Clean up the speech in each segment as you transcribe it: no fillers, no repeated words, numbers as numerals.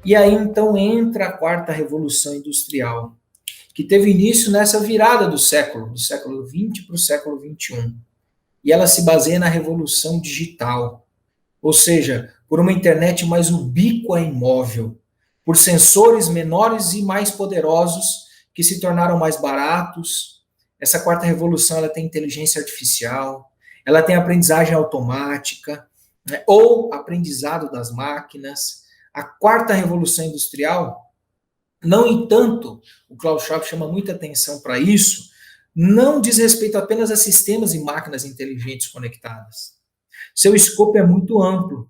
E aí, então, entra a quarta revolução industrial, que teve início nessa virada do século XX para o século XXI. E ela se baseia na revolução digital, ou seja, por uma internet mais ubíqua e móvel, por sensores menores e mais poderosos que se tornaram mais baratos. Essa quarta revolução ela tem inteligência artificial, ela tem aprendizagem automática, né, ou aprendizado das máquinas. A quarta revolução industrial, no entanto, o Klaus Schwab chama muita atenção para isso, não diz respeito apenas a sistemas e máquinas inteligentes conectadas. Seu escopo é muito amplo,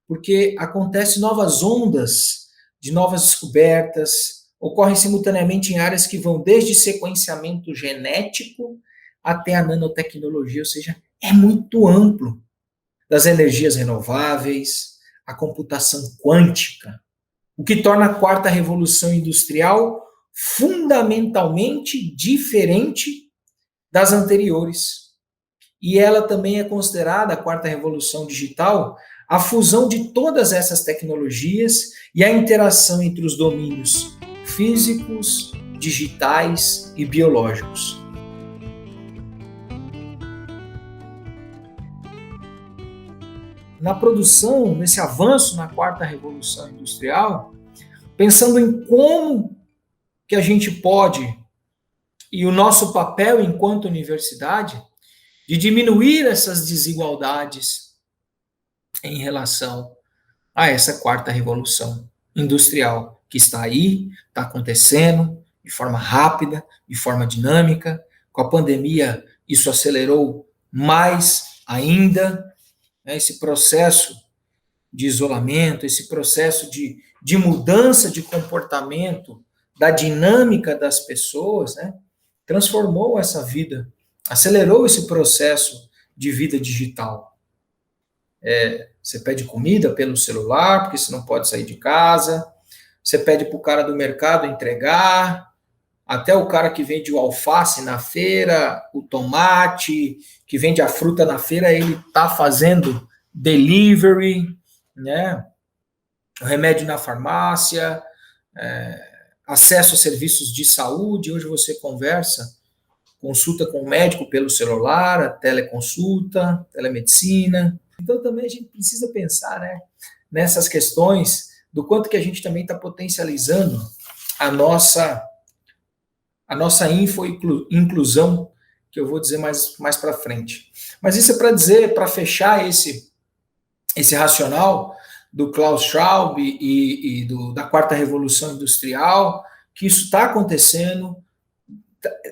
porque acontecem novas ondas de novas descobertas, ocorrem simultaneamente em áreas que vão desde sequenciamento genético até a nanotecnologia, ou seja, é muito amplo. Das energias renováveis, a computação quântica, o que torna a quarta revolução industrial fundamentalmente diferente das anteriores. E ela também é considerada, a quarta revolução digital, a fusão de todas essas tecnologias e a interação entre os domínios físicos, digitais e biológicos. Na produção, nesse avanço na quarta revolução industrial, pensando em como que a gente pode, e o nosso papel enquanto universidade, de diminuir essas desigualdades em relação a essa quarta revolução industrial, que está aí, está acontecendo de forma rápida, de forma dinâmica. Com a pandemia, isso acelerou mais ainda, né, esse processo de isolamento, esse processo de mudança de comportamento, da dinâmica das pessoas, né, transformou essa vida, acelerou esse processo de vida digital. Você pede comida pelo celular, porque você não pode sair de casa, você pede para o cara do mercado entregar, até o cara que vende o alface na feira, o tomate, que vende a fruta na feira, ele está fazendo delivery, né? O remédio na farmácia, acesso a serviços de saúde. Hoje você consulta com o médico pelo celular, a teleconsulta, telemedicina. Então também a gente precisa pensar, né, nessas questões do quanto que a gente também está potencializando a nossa info-inclusão, que eu vou dizer mais para frente. Mas isso é para dizer, para fechar esse racional do Klaus Schwab da quarta revolução industrial, que isso está acontecendo,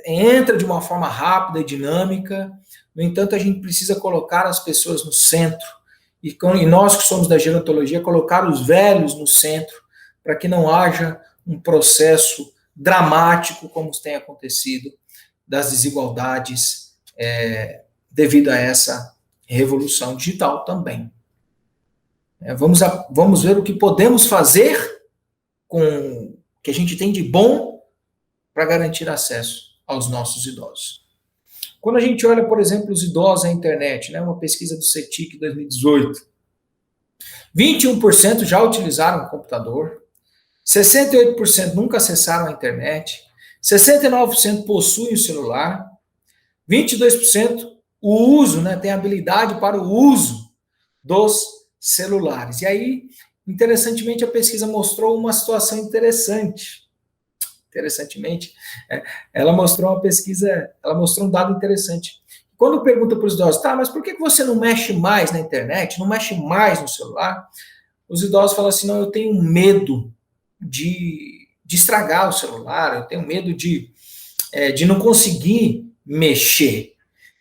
entra de uma forma rápida e dinâmica. No entanto, a gente precisa colocar as pessoas no centro, e nós que somos da gerontologia, colocar os velhos no centro, para que não haja um processo dramático, como tem acontecido, das desigualdades devido a essa revolução digital também. Vamos ver o que podemos fazer com o que a gente tem de bom para garantir acesso aos nossos idosos. Quando a gente olha, por exemplo, os idosos à internet, né, uma pesquisa do CETIC 2018, 21% já utilizaram o computador, 68% nunca acessaram a internet, 69% possuem o celular, 22% o uso, né, tem habilidade para o uso dos celulares. E aí, interessantemente, a pesquisa mostrou uma situação interessante. Interessantemente, ela mostrou um dado interessante. Quando pergunta para os idosos, tá, mas por que você não mexe mais na internet, não mexe mais no celular? Os idosos falam assim, não, eu tenho medo de estragar o celular, eu tenho medo de não conseguir mexer.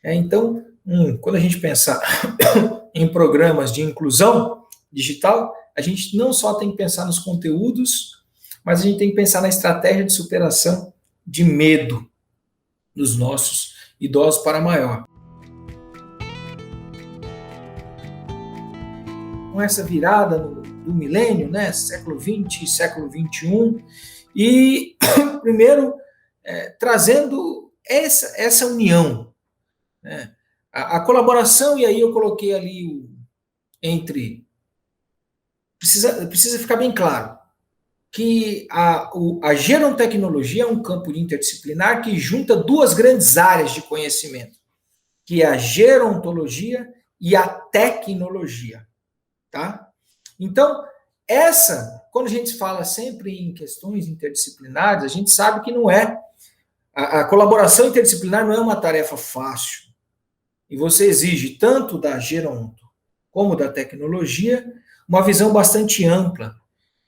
Então, quando a gente pensar em programas de inclusão digital, a gente não só tem que pensar nos conteúdos, mas a gente tem que pensar na estratégia de superação de medo dos nossos idosos para maior. Com essa virada do milênio, né, século XX e século XXI, e primeiro trazendo essa união, né, a colaboração, e aí eu coloquei ali precisa ficar bem claro, que a gerontecnologia é um campo interdisciplinar que junta duas grandes áreas de conhecimento, que é a gerontologia e a tecnologia, tá? Então, quando a gente fala sempre em questões interdisciplinares, a gente sabe que não é, a colaboração interdisciplinar não é uma tarefa fácil, e você exige tanto da geronto como da tecnologia uma visão bastante ampla,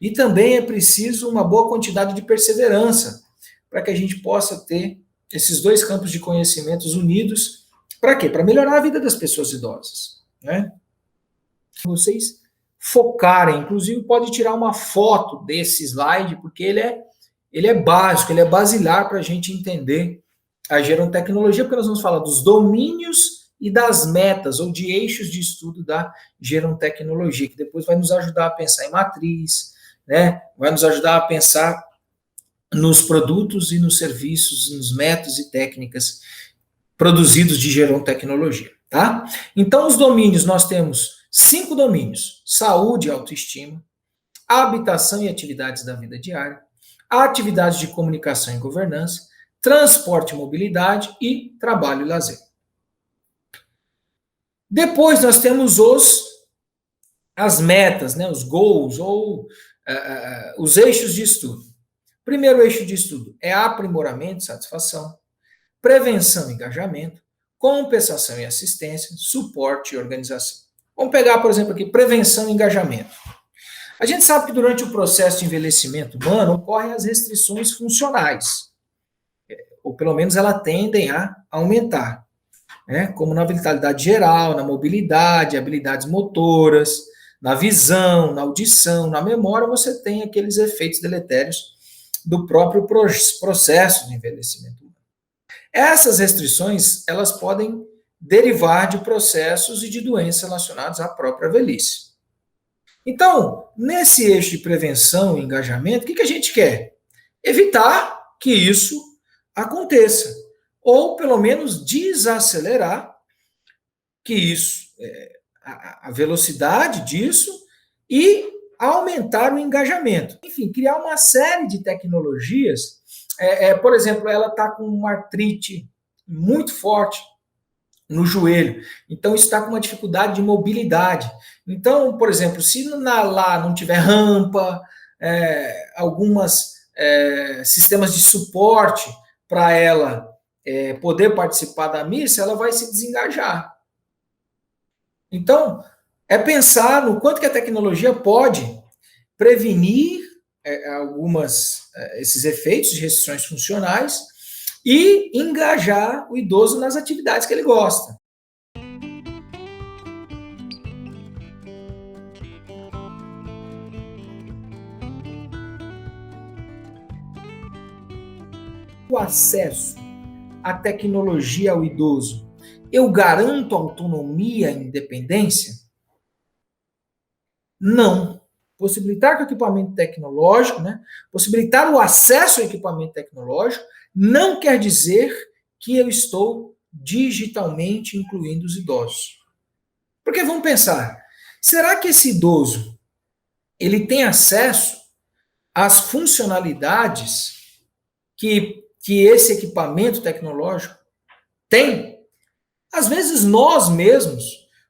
e também é preciso uma boa quantidade de perseverança para que a gente possa ter esses dois campos de conhecimentos unidos. Para quê? Para melhorar a vida das pessoas idosas, né? Vocês focarem, inclusive pode tirar uma foto desse slide, porque ele é básico, ele é basilar para a gente entender a gerontecnologia, porque nós vamos falar dos domínios e das metas, ou de eixos de estudo da gerontecnologia, que depois vai nos ajudar a pensar em matriz, né? Vai nos ajudar a pensar nos produtos e nos serviços, nos métodos e técnicas produzidos de gerontecnologia, tá? Então, os domínios, nós temos 5 domínios: saúde e autoestima, habitação e atividades da vida diária, atividades de comunicação e governança, transporte e mobilidade e trabalho e lazer. Depois nós temos as metas, né, os goals, ou os eixos de estudo. Primeiro eixo de estudo é aprimoramento e satisfação, prevenção e engajamento, compensação e assistência, suporte e organização. Vamos pegar, por exemplo, aqui, prevenção e engajamento. A gente sabe que durante o processo de envelhecimento humano ocorrem as restrições funcionais, ou pelo menos elas tendem a aumentar, né? Como na vitalidade geral, na mobilidade, habilidades motoras, na visão, na audição, na memória, você tem aqueles efeitos deletérios do próprio processo de envelhecimento humano. Essas restrições, elas podem derivar de processos e de doenças relacionados à própria velhice. Então, nesse eixo de prevenção e engajamento, o que a gente quer? Evitar que isso aconteça, ou pelo menos desacelerar que isso, a velocidade disso, e aumentar o engajamento. Enfim, criar uma série de tecnologias. Por exemplo, ela está com uma artrite muito forte no joelho, então isso está com uma dificuldade de mobilidade. Então, por exemplo, se lá não tiver rampa, algumas sistemas de suporte para ela poder participar da missa, ela vai se desengajar. Então, é pensar no quanto que a tecnologia pode prevenir esses efeitos de restrições funcionais e engajar o idoso nas atividades que ele gosta. O acesso à tecnologia ao idoso, eu garanto autonomia e independência? Não. Possibilitar que o equipamento tecnológico, né, possibilitar o acesso ao equipamento tecnológico, não quer dizer que eu estou digitalmente incluindo os idosos. Porque vamos pensar, será que esse idoso ele tem acesso às funcionalidades que esse equipamento tecnológico tem? Às vezes nós mesmos,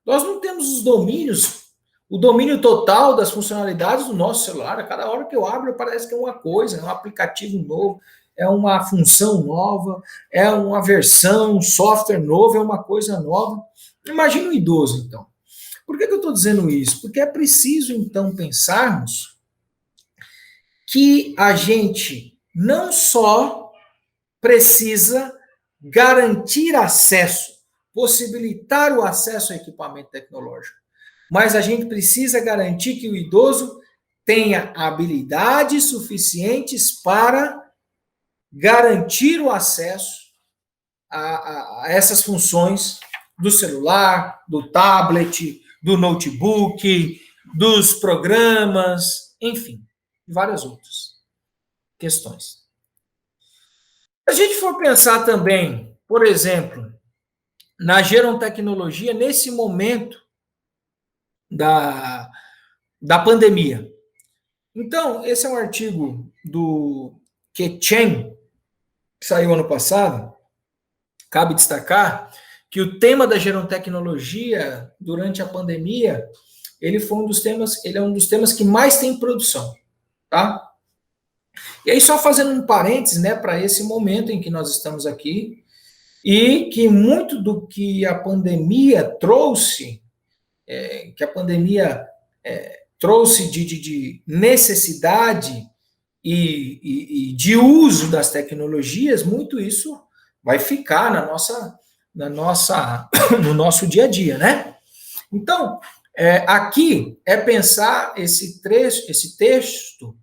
nós não temos os domínios, o domínio total das funcionalidades do nosso celular. A cada hora que eu abro, parece que é uma coisa, é um aplicativo novo, é uma função nova, é uma versão, um software novo, é uma coisa nova. Imagina o idoso, então. Por que eu estou dizendo isso? Porque é preciso, então, pensarmos que a gente não só precisa garantir acesso, possibilitar o acesso ao equipamento tecnológico, mas a gente precisa garantir que o idoso tenha habilidades suficientes para garantir o acesso a essas funções do celular, do tablet, do notebook, dos programas, enfim, várias outras questões. Se a gente for pensar também, por exemplo, na gerontecnologia, nesse momento da pandemia, Então, esse é um artigo do Ke Chen, que saiu ano passado. Cabe destacar que o tema da gerontecnologia durante a pandemia, ele é um dos temas que mais tem produção, tá? E aí só fazendo um parênteses, né, para esse momento em que nós estamos aqui e que muito do que a pandemia trouxe, que a pandemia trouxe de necessidade e de uso das tecnologias, muito isso vai ficar no nosso dia a dia, né? Então, aqui é pensar esse texto,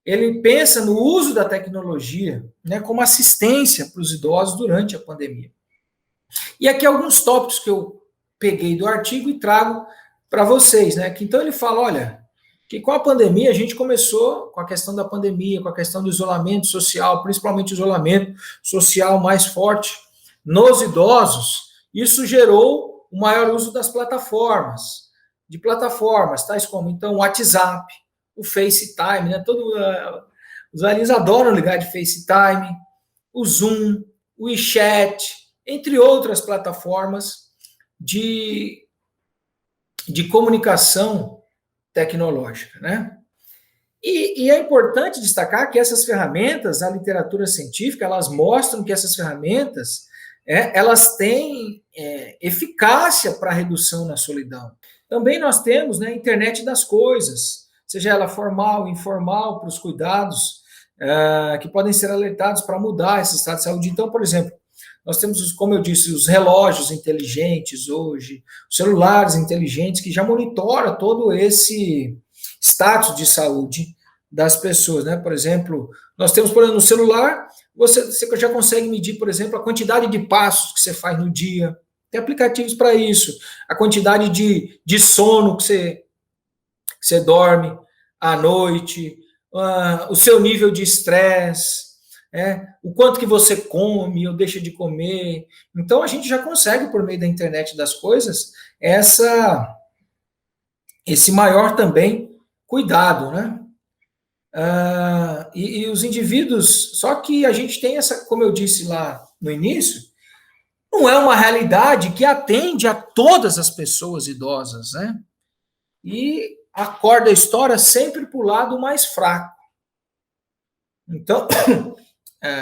ele pensa no uso da tecnologia, né, como assistência para os idosos durante a pandemia. E aqui alguns tópicos que eu peguei do artigo e trago para vocês, né? Que então ele fala, olha, que com a pandemia a gente começou com a questão da pandemia, com a questão do isolamento social, principalmente o isolamento social mais forte nos idosos. Isso gerou o maior uso das plataformas, tais como então o WhatsApp, o FaceTime, né? Os velhinhos adoram ligar de FaceTime, o Zoom, o WeChat, entre outras plataformas de, de comunicação tecnológica, né? E é importante destacar que essas ferramentas, a literatura científica, elas mostram que essas ferramentas, elas têm eficácia para a redução na solidão. Também nós temos, né, a internet das coisas, seja ela formal, informal, para os cuidados que podem ser alertados para mudar esse estado de saúde. Então, por exemplo, nós temos, como eu disse, os relógios inteligentes hoje, os celulares inteligentes que já monitoram todo esse status de saúde das pessoas, né? Por exemplo, nós temos, por exemplo, no celular, você já consegue medir, por exemplo, a quantidade de passos que você faz no dia. Tem aplicativos para isso. A quantidade de sono que você dorme à noite, o seu nível de estresse, o quanto que você come ou deixa de comer. Então a gente já consegue, por meio da internet das coisas, esse maior também cuidado, né? E os indivíduos, só que a gente tem essa, como eu disse lá no início, não é uma realidade que atende a todas as pessoas idosas, né? E acorda a história sempre para o lado mais fraco. Então,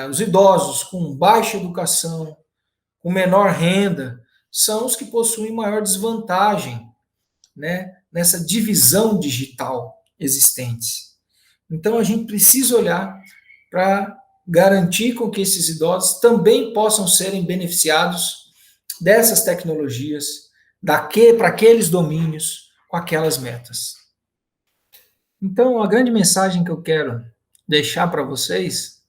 os idosos com baixa educação, com menor renda, são os que possuem maior desvantagem, né, nessa divisão digital existente. Então, a gente precisa olhar para garantir com que esses idosos também possam serem beneficiados dessas tecnologias, para aqueles domínios, com aquelas metas. Então, a grande mensagem que eu quero deixar para vocês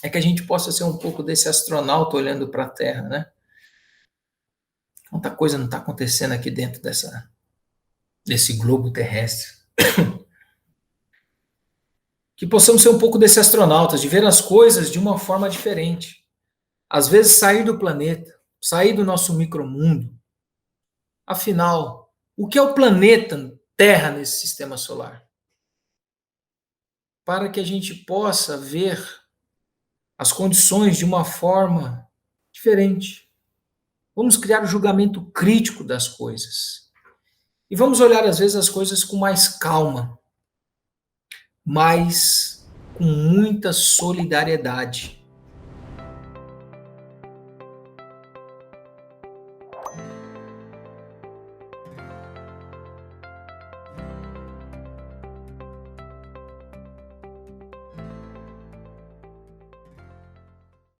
é que a gente possa ser um pouco desse astronauta olhando para a Terra, né? Quanta coisa não está acontecendo aqui dentro desse globo terrestre. Que possamos ser um pouco desse astronauta, de ver as coisas de uma forma diferente. Às vezes sair do planeta, sair do nosso micromundo. Afinal, o que é o planeta Terra nesse sistema solar? Para que a gente possa ver as condições de uma forma diferente. Vamos criar o julgamento crítico das coisas. E vamos olhar, às vezes, as coisas com mais calma, mas com muita solidariedade.